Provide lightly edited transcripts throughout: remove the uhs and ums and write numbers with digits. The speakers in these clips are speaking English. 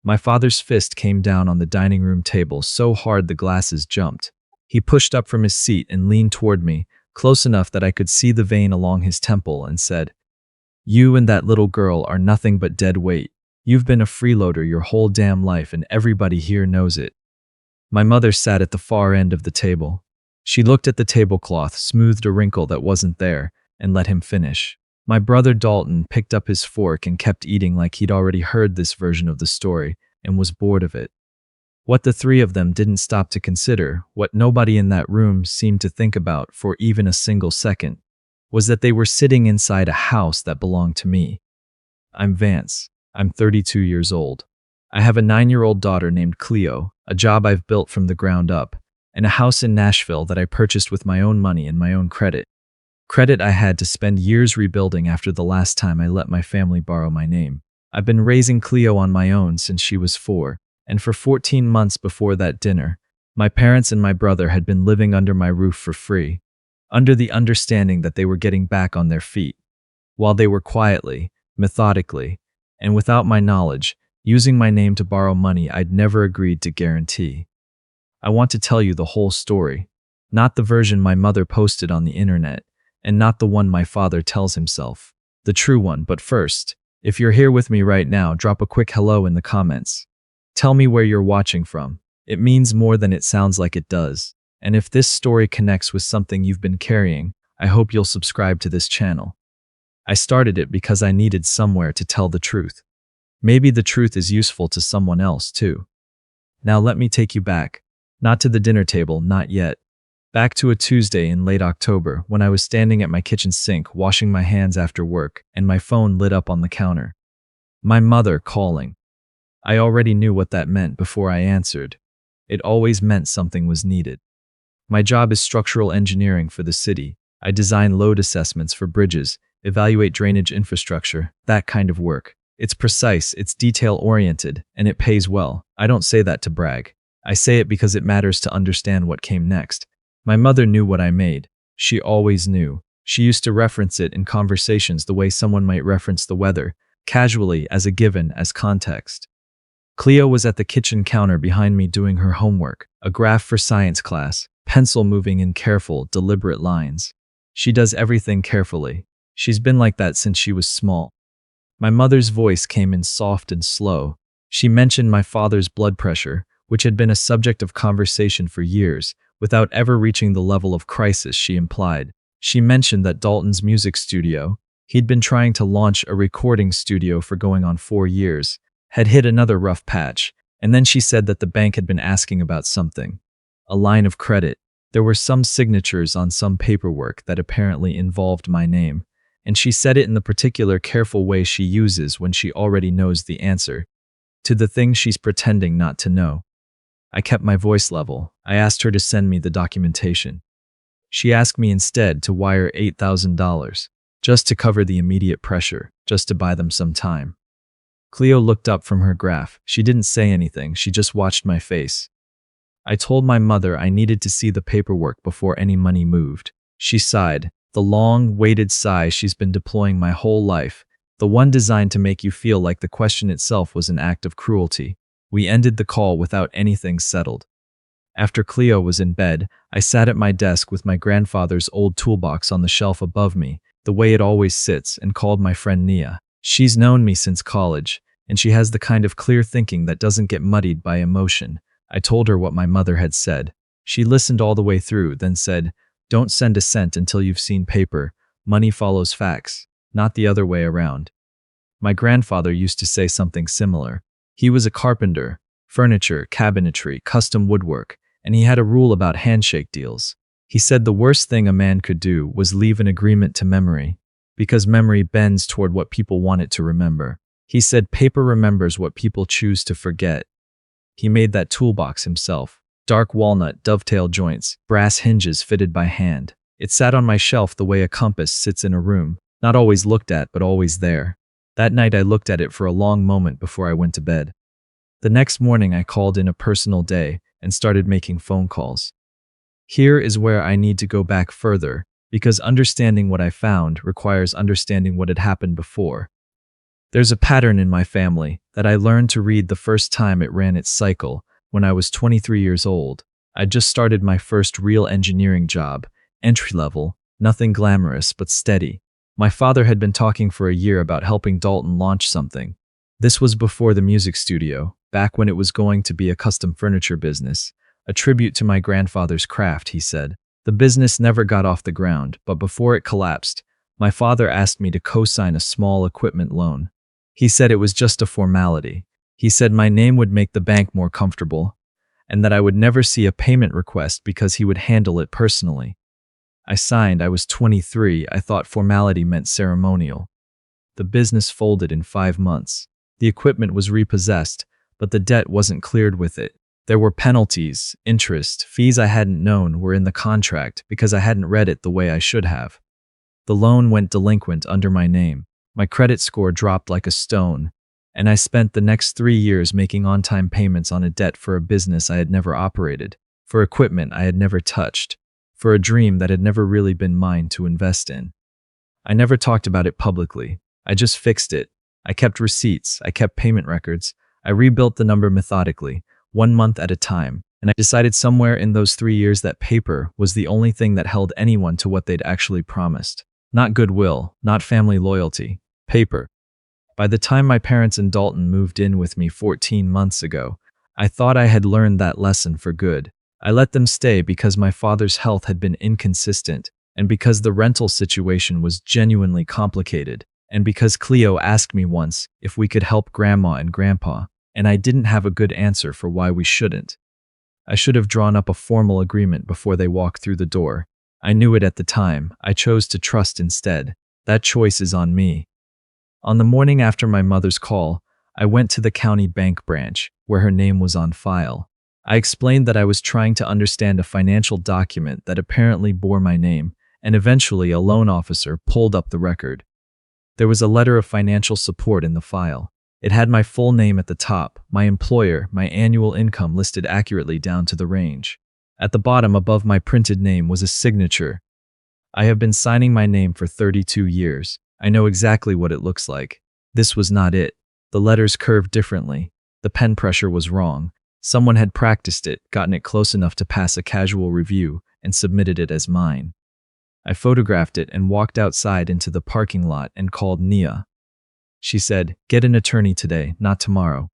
My father's fist came down on the dining room table so hard the glasses jumped. He pushed up from his seat and leaned toward me, close enough that I could see the vein along his temple, and said, "You and that little girl are nothing but dead weight. You've been a freeloader your whole damn life and everybody here knows it." My mother sat at the far end of the table. She looked at the tablecloth, smoothed a wrinkle that wasn't there, and let him finish. My brother Dalton picked up his fork and kept eating like he'd already heard this version of the story and was bored of it. What the three of them didn't stop to consider, what nobody in that room seemed to think about for even a single second, was that they were sitting inside a house that belonged to me. I'm Vance. I'm 32 years old. I have a 9-year-old daughter named Cleo, a job I've built from the ground up, and a house in Nashville that I purchased with my own money and my own credit. Credit I had to spend years rebuilding after the last time I let my family borrow my name. I've been raising Cleo on my own since she was 4, and for 14 months before that dinner, my parents and my brother had been living under my roof for free, under the understanding that they were getting back on their feet, while they were quietly, methodically, and without my knowledge, using my name to borrow money I'd never agreed to guarantee. I want to tell you the whole story, not the version my mother posted on the internet, and not the one my father tells himself, the true one. But first, if you're here with me right now, drop a quick hello in the comments. Tell me where you're watching from. It means more than it sounds like it does. And if this story connects with something you've been carrying, I hope you'll subscribe to this channel. I started it because I needed somewhere to tell the truth. Maybe the truth is useful to someone else too. Now let me take you back. Not to the dinner table, not yet. Back to a Tuesday in late October when I was standing at my kitchen sink washing my hands after work and my phone lit up on the counter. My mother calling. I already knew what that meant before I answered. It always meant something was needed. My job is structural engineering for the city. I design load assessments for bridges, evaluate drainage infrastructure, that kind of work. It's precise, it's detail-oriented, and it pays well. I don't say that to brag. I say it because it matters to understand what came next. My mother knew what I made. She always knew. She used to reference it in conversations the way someone might reference the weather, casually, as a given, as context. Cleo was at the kitchen counter behind me doing her homework, a graph for science class, pencil moving in careful, deliberate lines. She does everything carefully. She's been like that since she was small. My mother's voice came in soft and slow. She mentioned my father's blood pressure, which had been a subject of conversation for years, without ever reaching the level of crisis she implied. She mentioned that Dalton's music studio, he'd been trying to launch a recording studio for going on 4 years, had hit another rough patch, and then she said that the bank had been asking about something. A line of credit. There were some signatures on some paperwork that apparently involved my name, and she said it in the particular careful way she uses when she already knows the answer to the thing she's pretending not to know. I kept my voice level. I asked her to send me the documentation. She asked me instead to wire $8,000, just to cover the immediate pressure, just to buy them some time. Cleo looked up from her graph. She didn't say anything, she just watched my face. I told my mother I needed to see the paperwork before any money moved. She sighed, the long, weighted sigh she's been deploying my whole life, the one designed to make you feel like the question itself was an act of cruelty. We ended the call without anything settled. After Cleo was in bed, I sat at my desk with my grandfather's old toolbox on the shelf above me, the way it always sits, and called my friend Nia. She's known me since college, and she has the kind of clear thinking that doesn't get muddied by emotion. I told her what my mother had said. She listened all the way through, then said, "Don't send a cent until you've seen paper. Money follows facts, not the other way around." My grandfather used to say something similar. He was a carpenter, furniture, cabinetry, custom woodwork, and he had a rule about handshake deals. He said the worst thing a man could do was leave an agreement to memory, because memory bends toward what people want it to remember. He said paper remembers what people choose to forget. He made that toolbox himself. Dark walnut, dovetail joints, brass hinges fitted by hand. It sat on my shelf the way a compass sits in a room, not always looked at but always there. That night I looked at it for a long moment before I went to bed. The next morning I called in a personal day and started making phone calls. Here is where I need to go back further, because understanding what I found requires understanding what had happened before. There's a pattern in my family that I learned to read the first time it ran its cycle when I was 23 years old. I just started my first real engineering job, entry level, nothing glamorous but steady. My father had been talking for a year about helping Dalton launch something. This was before the music studio, back when it was going to be a custom furniture business, a tribute to my grandfather's craft, he said. The business never got off the ground, but before it collapsed, my father asked me to co-sign a small equipment loan. He said it was just a formality. He said my name would make the bank more comfortable, and that I would never see a payment request because he would handle it personally. I signed. I was 23. I thought formality meant ceremonial. The business folded in 5 months. The equipment was repossessed, but the debt wasn't cleared with it. There were penalties, interest, fees I hadn't known were in the contract because I hadn't read it the way I should have. The loan went delinquent under my name. My credit score dropped like a stone, and I spent the next 3 years making on-time payments on a debt for a business I had never operated, for equipment I had never touched, for a dream that had never really been mine to invest in. I never talked about it publicly. I just fixed it. I kept receipts. I kept payment records. I rebuilt the number methodically, 1 month at a time, and I decided somewhere in those 3 years that paper was the only thing that held anyone to what they'd actually promised. Not goodwill, not family loyalty. Paper. By the time my parents and Dalton moved in with me 14 months ago, I thought I had learned that lesson for good. I let them stay because my father's health had been inconsistent, and because the rental situation was genuinely complicated, and because Cleo asked me once if we could help Grandma and Grandpa, and I didn't have a good answer for why we shouldn't. I should have drawn up a formal agreement before they walked through the door. I knew it at the time. I chose to trust instead. That choice is on me. On the morning after my mother's call, I went to the county bank branch, where her name was on file. I explained that I was trying to understand a financial document that apparently bore my name, and eventually a loan officer pulled up the record. There was a letter of financial support in the file. It had my full name at the top, my employer, my annual income listed accurately down to the range. At the bottom above my printed name was a signature. I have been signing my name for 32 years. I know exactly what it looks like. This was not it. The letters curved differently. The pen pressure was wrong. Someone had practiced it, gotten it close enough to pass a casual review, and submitted it as mine. I photographed it and walked outside into the parking lot and called Nia. She said, "Get an attorney today, not tomorrow."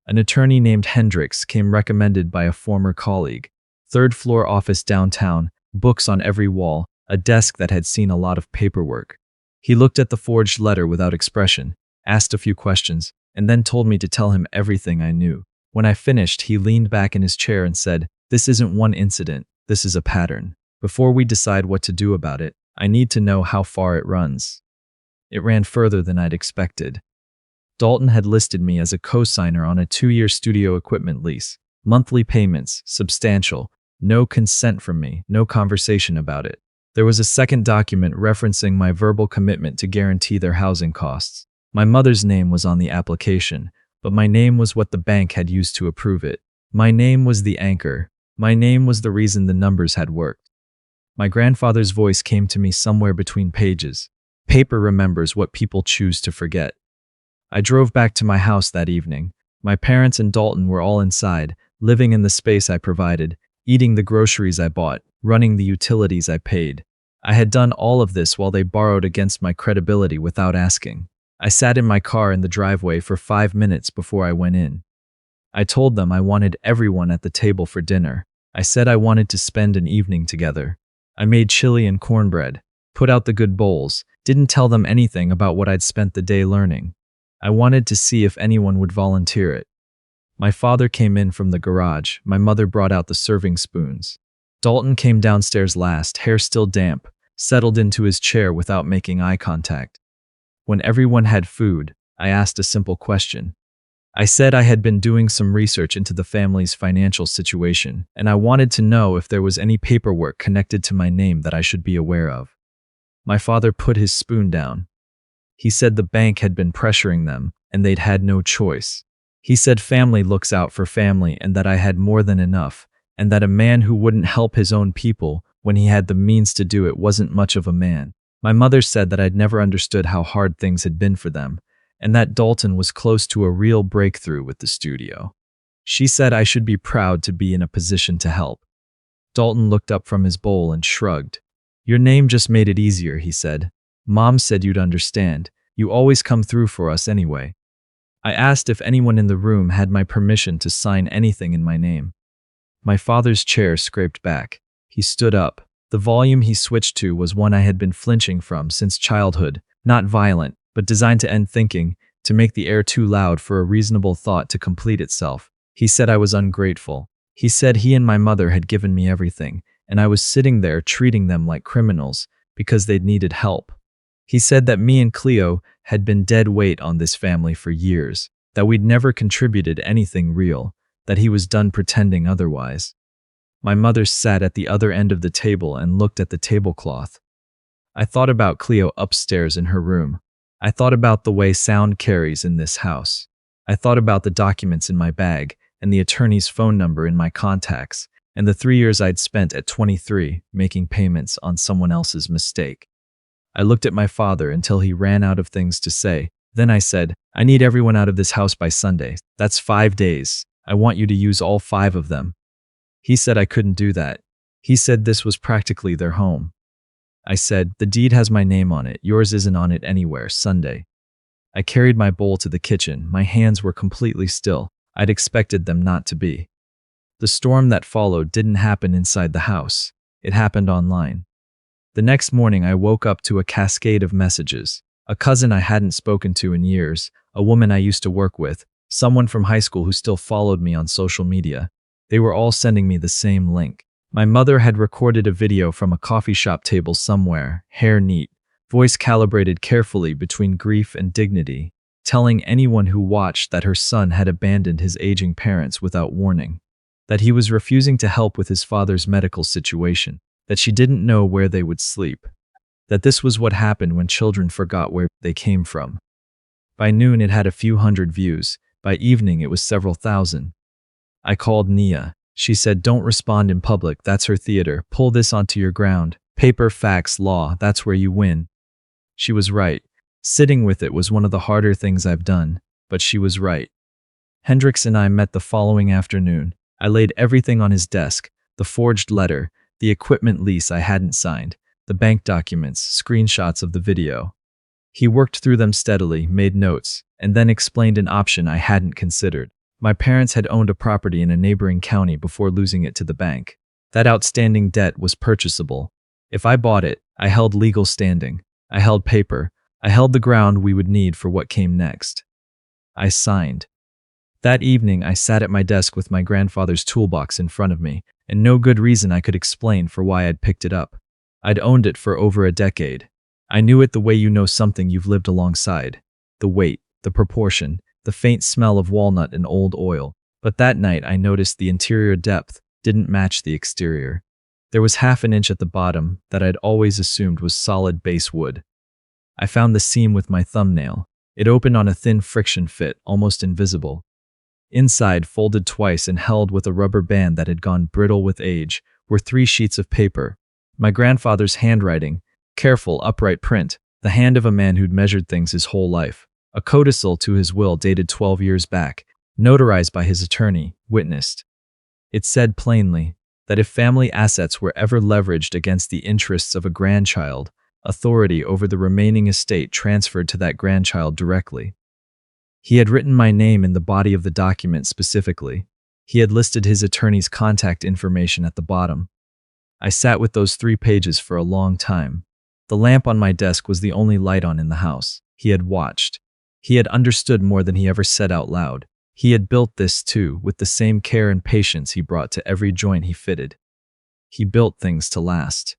An attorney named Hendricks came recommended by a former colleague. 3rd floor office downtown, books on every wall, a desk that had seen a lot of paperwork. He looked at the forged letter without expression, asked a few questions, and then told me to tell him everything I knew. When I finished, he leaned back in his chair and said, "This isn't one incident, this is a pattern. Before we decide what to do about it, I need to know how far it runs." It ran further than I'd expected. Dalton had listed me as a co-signer on a 2-year studio equipment lease. Monthly payments, substantial, no consent from me, no conversation about it. There was a second document referencing my verbal commitment to guarantee their housing costs. My mother's name was on the application, but my name was what the bank had used to approve it. My name was the anchor. My name was the reason the numbers had worked. My grandfather's voice came to me somewhere between pages. Paper remembers what people choose to forget. I drove back to my house that evening. My parents and Dalton were all inside, living in the space I provided, eating the groceries I bought, running the utilities I paid. I had done all of this while they borrowed against my credibility without asking. I sat in my car in the driveway for 5 minutes before I went in. I told them I wanted everyone at the table for dinner. I said I wanted to spend an evening together. I made chili and cornbread, put out the good bowls, didn't tell them anything about what I'd spent the day learning. I wanted to see if anyone would volunteer it. My father came in from the garage. My mother brought out the serving spoons. Dalton came downstairs last, hair still damp, settled into his chair without making eye contact. When everyone had food, I asked a simple question. I said I had been doing some research into the family's financial situation, and I wanted to know if there was any paperwork connected to my name that I should be aware of. My father put his spoon down. He said the bank had been pressuring them, and they'd had no choice. He said family looks out for family and that I had more than enough, and that a man who wouldn't help his own people when he had the means to do it wasn't much of a man. My mother said that I'd never understood how hard things had been for them, and that Dalton was close to a real breakthrough with the studio. She said I should be proud to be in a position to help. Dalton looked up from his bowl and shrugged. Your name just made it easier, he said. Mom said you'd understand. You always come through for us anyway. I asked if anyone in the room had my permission to sign anything in my name. My father's chair scraped back. He stood up. The volume he switched to was one I had been flinching from since childhood, not violent, but designed to end thinking, to make the air too loud for a reasonable thought to complete itself. He said I was ungrateful. He said he and my mother had given me everything, and I was sitting there treating them like criminals because they'd needed help. He said that me and Cleo had been dead weight on this family for years, that we'd never contributed anything real, that he was done pretending otherwise. My mother sat at the other end of the table and looked at the tablecloth. I thought about Cleo upstairs in her room. I thought about the way sound carries in this house. I thought about the documents in my bag and the attorney's phone number in my contacts, and the 3 years I'd spent at 23 making payments on someone else's mistake. I looked at my father until he ran out of things to say. Then I said, I need everyone out of this house by Sunday. That's 5 days. I want you to use all 5 of them. He said I couldn't do that. He said this was practically their home. I said, the deed has my name on it. Yours isn't on it anywhere. Sunday. I carried my bowl to the kitchen. My hands were completely still. I'd expected them not to be. The storm that followed didn't happen inside the house. It happened online. The next morning, I woke up to a cascade of messages. A cousin I hadn't spoken to in years, a woman I used to work with, someone from high school who still followed me on social media. They were all sending me the same link. My mother had recorded a video from a coffee shop table somewhere, hair neat, voice calibrated carefully between grief and dignity, telling anyone who watched that her son had abandoned his aging parents without warning, that he was refusing to help with his father's medical situation, that she didn't know where they would sleep, that this was what happened when children forgot where they came from. By noon, it had a few hundred views. By evening, it was several thousand. I called Nia. She said, don't respond in public. That's her theater. Pull this onto your ground. Paper, facts, law. That's where you win. She was right. Sitting with it was one of the harder things I've done, but she was right. Hendricks and I met the following afternoon. I laid everything on his desk, the forged letter, the equipment lease I hadn't signed, the bank documents, screenshots of the video. He worked through them steadily, made notes, and then explained an option I hadn't considered. My parents had owned a property in a neighboring county before losing it to the bank. That outstanding debt was purchasable. If I bought it, I held legal standing. I held paper. I held the ground we would need for what came next. I signed. That evening, I sat at my desk with my grandfather's toolbox in front of me, and no good reason I could explain for why I'd picked it up. I'd owned it for over a decade. I knew it the way you know something you've lived alongside. The weight, the proportion, the faint smell of walnut and old oil. But that night, I noticed the interior depth didn't match the exterior. There was half an inch at the bottom that I'd always assumed was solid base wood. I found the seam with my thumbnail. It opened on a thin friction fit, almost invisible. Inside, folded twice and held with a rubber band that had gone brittle with age, were 3 sheets of paper. My grandfather's handwriting, careful, upright print, the hand of a man who'd measured things his whole life. A codicil to his will dated 12 years back, notarized by his attorney, witnessed. It said plainly that if family assets were ever leveraged against the interests of a grandchild, authority over the remaining estate transferred to that grandchild directly. He had written my name in the body of the document specifically. He had listed his attorney's contact information at the bottom. I sat with those 3 pages for a long time. The lamp on my desk was the only light on in the house. He had watched. He had understood more than he ever said out loud. He had built this too, with the same care and patience he brought to every joint he fitted. He built things to last.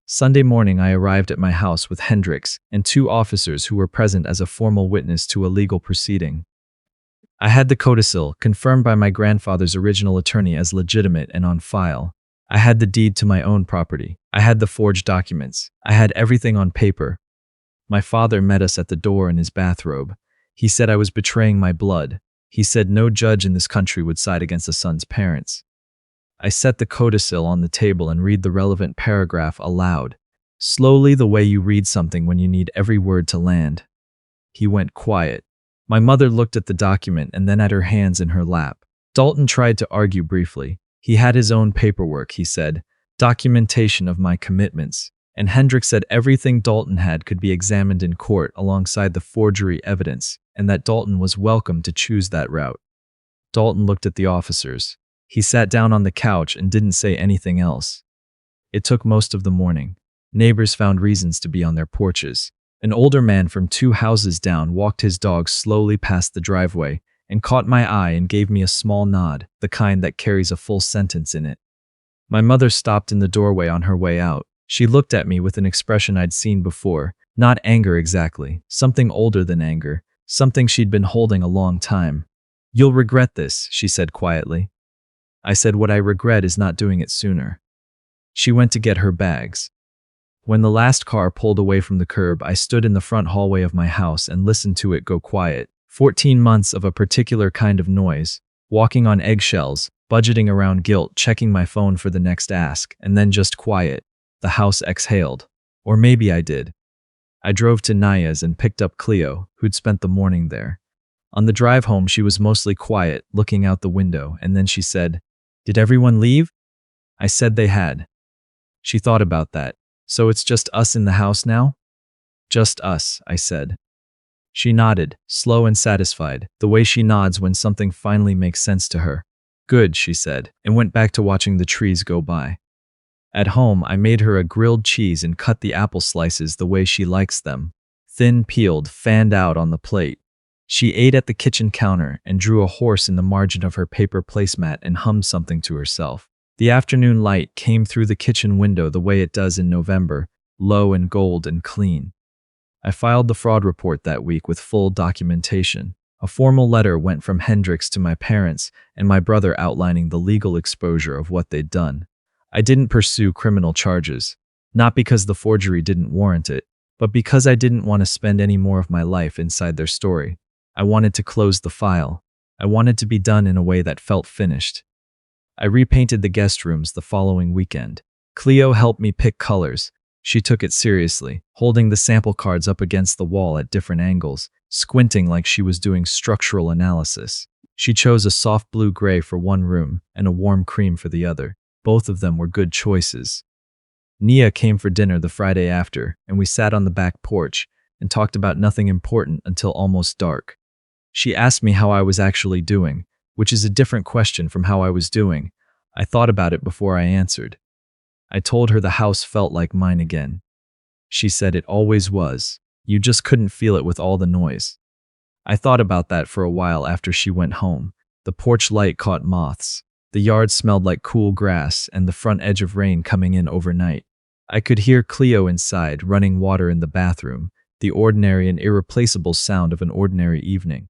Sunday morning, I arrived at my house with Hendricks and 2 officers who were present as a formal witness to a legal proceeding. I had the codicil, confirmed by my grandfather's original attorney as legitimate and on file. I had the deed to my own property. I had the forged documents. I had everything on paper. My father met us at the door in his bathrobe. He said I was betraying my blood. He said no judge in this country would side against a son's parents. I set the codicil on the table and read the relevant paragraph aloud, slowly, the way you read something when you need every word to land. He went quiet. My mother looked at the document and then at her hands in her lap. Dalton tried to argue briefly. He had his own paperwork, he said, documentation of my commitments, and Hendricks said everything Dalton had could be examined in court alongside the forgery evidence, and that Dalton was welcome to choose that route. Dalton looked at the officers. He sat down on the couch and didn't say anything else. It took most of the morning. Neighbors found reasons to be on their porches. An older man from 2 houses down walked his dog slowly past the driveway and caught my eye and gave me a small nod, the kind that carries a full sentence in it. My mother stopped in the doorway on her way out. She looked at me with an expression I'd seen before, not anger exactly, something older than anger, something she'd been holding a long time. "You'll regret this," she said quietly. I said, "What I regret is not doing it sooner." She went to get her bags. When the last car pulled away from the curb, I stood in the front hallway of my house and listened to it go quiet. 14 months of a particular kind of noise, walking on eggshells, budgeting around guilt, checking my phone for the next ask, and then just quiet. The house exhaled. Or maybe I did. I drove to Naya's and picked up Cleo, who'd spent the morning there. On the drive home, she was mostly quiet, looking out the window, and then she said, "Did everyone leave?" I said they had. She thought about that. "So it's just us in the house now?" "Just us," I said. She nodded, slow and satisfied, the way she nods when something finally makes sense to her. "Good," she said, and went back to watching the trees go by. At home, I made her a grilled cheese and cut the apple slices the way she likes them, thin peeled, fanned out on the plate. She ate at the kitchen counter and drew a horse in the margin of her paper placemat and hummed something to herself. The afternoon light came through the kitchen window the way it does in November, low and gold and clean. I filed the fraud report that week with full documentation. A formal letter went from Hendricks to my parents and my brother outlining the legal exposure of what they'd done. I didn't pursue criminal charges, not because the forgery didn't warrant it, but because I didn't want to spend any more of my life inside their story. I wanted to close the file. I wanted to be done in a way that felt finished. I repainted the guest rooms the following weekend. Cleo helped me pick colors. She took it seriously, holding the sample cards up against the wall at different angles, squinting like she was doing structural analysis. She chose a soft blue-gray for one room and a warm cream for the other. Both of them were good choices. Nia came for dinner the Friday after, and we sat on the back porch and talked about nothing important until almost dark. She asked me how I was actually doing, which is a different question from how I was doing. I thought about it before I answered. I told her the house felt like mine again. She said it always was. You just couldn't feel it with all the noise. I thought about that for a while after she went home. The porch light caught moths. The yard smelled like cool grass and the front edge of rain coming in overnight. I could hear Cleo inside running water in the bathroom, the ordinary and irreplaceable sound of an ordinary evening.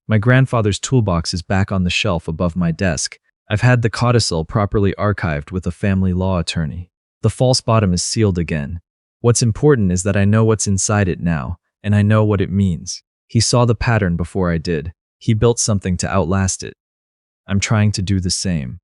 My grandfather's toolbox is back on the shelf above my desk. I've had the codicil properly archived with a family law attorney. The false bottom is sealed again. What's important is that I know what's inside it now, and I know what it means. He saw the pattern before I did. He built something to outlast it. I'm trying to do the same.